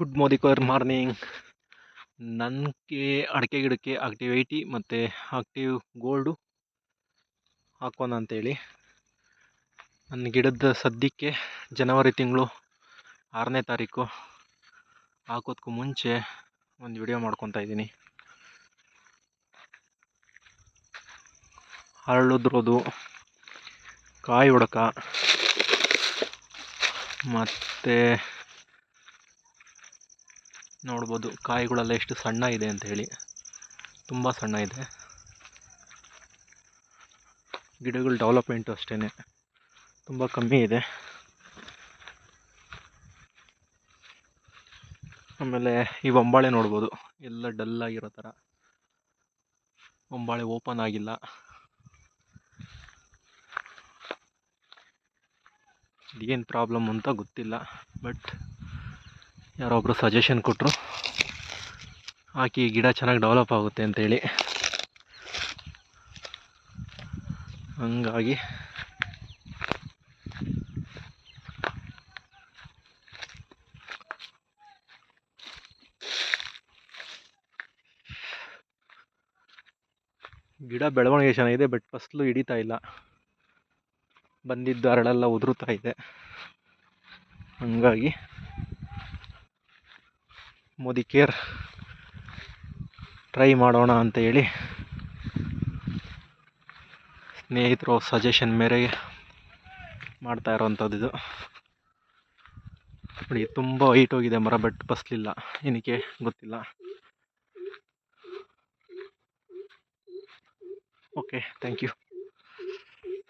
Good morning. ನನಗೆ ಅಡಿಕೆ ಗಿಡಕ್ಕೆ ಆಕ್ಟಿವ್ 80 ಮತ್ತು ಆಕ್ಟಿವ್ ಗೋಲ್ಡು ಹಾಕೋಣ ಅಂತೇಳಿ ನನ್ನ ಗಿಡದ ಸದ್ಯಕ್ಕೆ ಜನವರಿ ತಿಂಗಳು 6ನೇ ತಾರೀಕು ಹಾಕೋದಕ್ಕೂ ಮುಂಚೆ ಒಂದು ವಿಡಿಯೋ ಮಾಡ್ಕೊತಾ ಇದ್ದೀನಿ. ಹರಳುದ್ರೋದು, ಕಾಯಿ ಹೊಡಕ ಮತ್ತು ನೋಡ್ಬೋದು ಕಾಯಿಗಳೆಲ್ಲ ಎಷ್ಟು ಸಣ್ಣ ಇದೆ ಅಂತ ಹೇಳಿ. ತುಂಬ ಸಣ್ಣ ಇದೆ. ಗಿಡಗಳ ಡೆವಲಪ್ಮೆಂಟು ಅಷ್ಟೇ ತುಂಬ ಕಮ್ಮಿ ಇದೆ. ಆಮೇಲೆ ಈ ಹೊಂಬಾಳೆ ನೋಡ್ಬೋದು, ಎಲ್ಲ ಡಲ್ ಆಗಿರೋ ಥರ. ಹೊಂಬಾಳೆ ಓಪನ್ ಆಗಿಲ್ಲ. ಏನು ಪ್ರಾಬ್ಲಮ್ ಅಂತ ಗೊತ್ತಿಲ್ಲ, ಬಟ್ ಯಾರೊಬ್ಬರು ಸಜೆಷನ್ ಕೊಟ್ಟರು ಹಾಕಿ ಗಿಡ ಚೆನ್ನಾಗಿ ಡೆವಲಪ್ ಆಗುತ್ತೆ ಅಂತೇಳಿ. ಹಂಗಾಗಿ ಗಿಡ ಬೆಳವಣಿಗೆ ಚೆನ್ನಾಗಿದೆ, ಬಟ್ ಫಸಲು ಹಿಡಿತಾ ಇಲ್ಲ. ಬಂದಿದ್ದು ಹರಳೆಲ್ಲ ಉದುರುತ್ತಾ ಇದೆ. ಹಂಗಾಗಿ ಮೋದಿ ಕೇರ್ ಟ್ರೈ ಮಾಡೋಣ ಅಂತ ಹೇಳಿ ಸ್ನೇಹಿತರು ಸಜೆಷನ್ ಮೇರೆಗೆ ಮಾಡ್ತಾ ಇರೋವಂಥದ್ದು ಇದು. ನೋಡಿ, ತುಂಬ ಹೈಟ್ ಹೋಗಿದೆ ಮರ, ಬಟ್ ಫಸಲಿಲ್ಲ. ಏನಕ್ಕೆ ಗೊತ್ತಿಲ್ಲ. Okay, thank you.